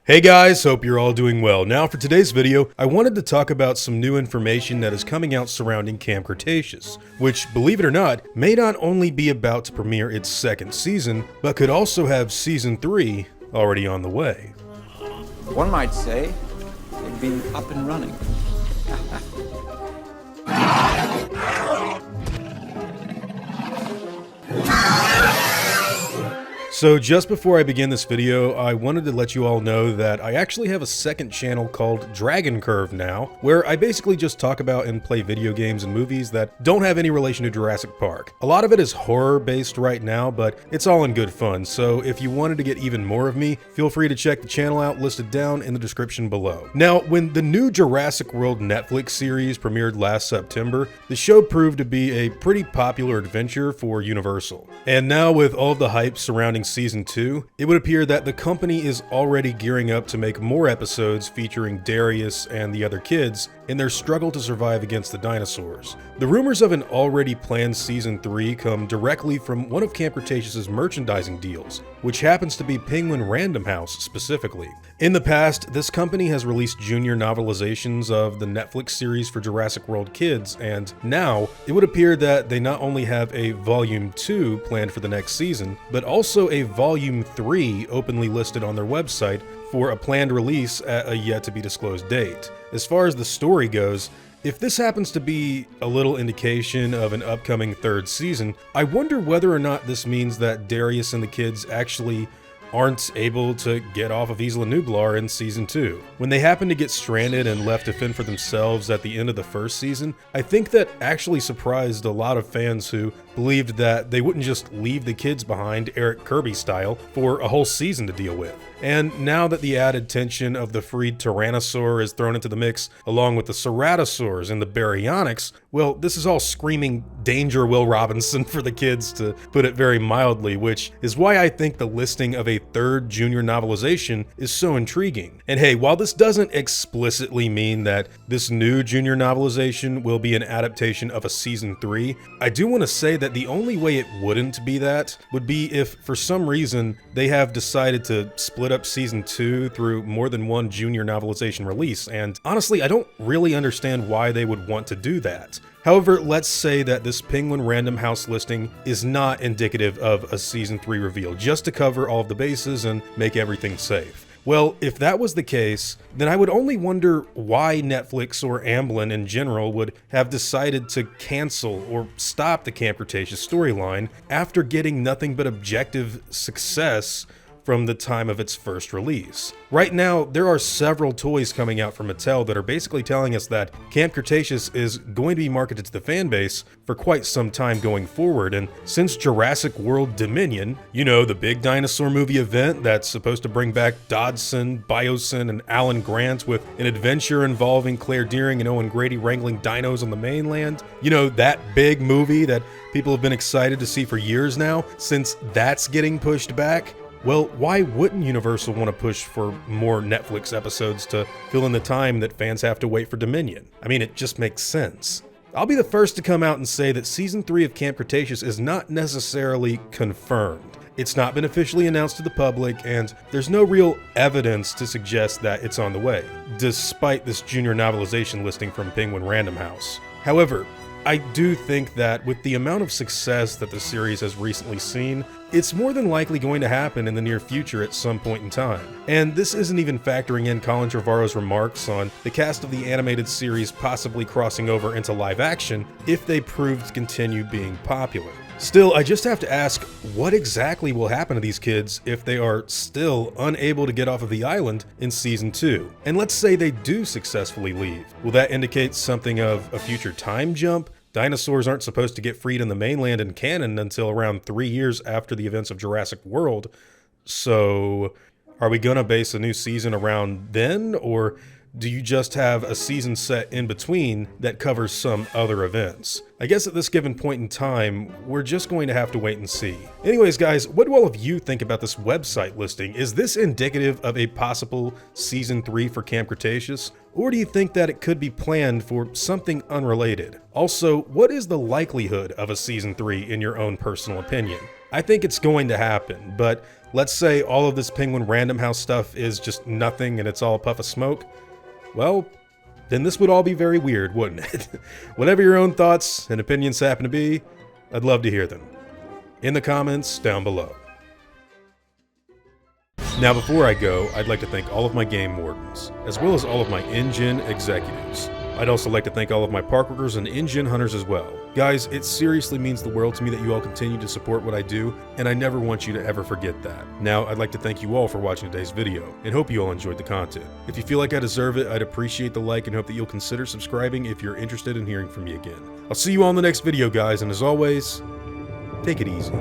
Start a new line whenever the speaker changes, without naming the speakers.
Hey guys, hope you're all doing well. Now for today's video, I wanted to talk about some new information that is coming out surrounding Camp Cretaceous, which, believe it or not, may not only be about to premiere its second season, but could also have season 3 already on the way.
One might say they've been up and running.
So just before I begin this video, I wanted to let you all know that I actually have a second channel called Dragon Curve now, where I basically just talk about and play video games and movies that don't have any relation to Jurassic Park. A lot of it is horror based right now, but it's all in good fun, so if you wanted to get even more of me, feel free to check the channel out listed down in the description below. Now, when the new Jurassic World Netflix series premiered last September, the show proved to be a pretty popular adventure for Universal. And now with all the hype surrounding Season 2, it would appear that the company is already gearing up to make more episodes featuring Darius and the other kids in their struggle to survive against the dinosaurs. The rumors of an already planned Season 3 come directly from one of Camp Cretaceous' merchandising deals, which happens to be Penguin Random House specifically. In the past, this company has released junior novelizations of the Netflix series for Jurassic World Kids, and now it would appear that they not only have a Volume 2 planned for the next season, but also a Volume 3 openly listed on their website for a planned release at a yet-to-be-disclosed date. As far as the story goes, if this happens to be a little indication of an upcoming third season, I wonder whether or not this means that Darius and the kids actually aren't able to get off of Isla Nublar in Season 2. When they happen to get stranded and left to fend for themselves at the end of the first season, I think that actually surprised a lot of fans who believed that they wouldn't just leave the kids behind, Eric Kirby style, for a whole season to deal with. And now that the added tension of the freed Tyrannosaur is thrown into the mix, along with the Ceratosaurs and the Baryonyx, well, this is all screaming danger Will Robinson for the kids, to put it very mildly, which is why I think the listing of a third junior novelization is so intriguing. And hey, while this doesn't explicitly mean that this new junior novelization will be an adaptation of a Season 3, I do want to say that the only way it wouldn't be that would be if, for some reason, they have decided to split up Season 2 through more than one junior novelization release, and honestly, I don't really understand why they would want to do that. However, let's say that this Penguin Random House listing is not indicative of a Season 3 reveal, just to cover all of the bases and make everything safe. Well, if that was the case, then I would only wonder why Netflix or Amblin in general would have decided to cancel or stop the Camp Cretaceous storyline after getting nothing but objective success from the time of its first release. Right now, there are several toys coming out from Mattel that are basically telling us that Camp Cretaceous is going to be marketed to the fan base for quite some time going forward, and since Jurassic World Dominion, you know, the big dinosaur movie event that's supposed to bring back Dodson, Biosyn, and Alan Grant with an adventure involving Claire Dearing and Owen Grady wrangling dinos on the mainland, you know, that big movie that people have been excited to see for years now, since that's getting pushed back, well, why wouldn't Universal want to push for more Netflix episodes to fill in the time that fans have to wait for Dominion? I mean, it just makes sense. I'll be the first to come out and say that Season 3 of Camp Cretaceous is not necessarily confirmed. It's not been officially announced to the public, and there's no real evidence to suggest that it's on the way, despite this junior novelization listing from Penguin Random House. However, I do think that with the amount of success that the series has recently seen, it's more than likely going to happen in the near future at some point in time. And this isn't even factoring in Colin Trevorrow's remarks on the cast of the animated series possibly crossing over into live action if they prove to continue being popular. Still, I just have to ask, what exactly will happen to these kids if they are still unable to get off of the island in Season 2? And let's say they do successfully leave. Will that indicate something of a future time jump? Dinosaurs aren't supposed to get freed in the mainland in canon until around 3 years after the events of Jurassic World. So, are we gonna base a new season around then, or do you just have a season set in between that covers some other events? I guess at this given point in time, we're just going to have to wait and see. Anyways, guys, what do all of you think about this website listing? Is this indicative of a possible Season 3 for Camp Cretaceous? Or do you think that it could be planned for something unrelated? Also, what is the likelihood of a Season 3 in your own personal opinion? I think it's going to happen, but let's say all of this Penguin Random House stuff is just nothing and it's all a puff of smoke. Well, then this would all be very weird, wouldn't it? Whatever your own thoughts and opinions happen to be, I'd love to hear them in the comments down below. Now before I go, I'd like to thank all of my game wardens, as well as all of my InGen executives. I'd also like to thank all of my park workers and InGen hunters as well. Guys, it seriously means the world to me that you all continue to support what I do, and I never want you to ever forget that. Now, I'd like to thank you all for watching today's video, and hope you all enjoyed the content. If you feel like I deserve it, I'd appreciate the like and hope that you'll consider subscribing if you're interested in hearing from me again. I'll see you all in the next video, guys, and as always, take it easy.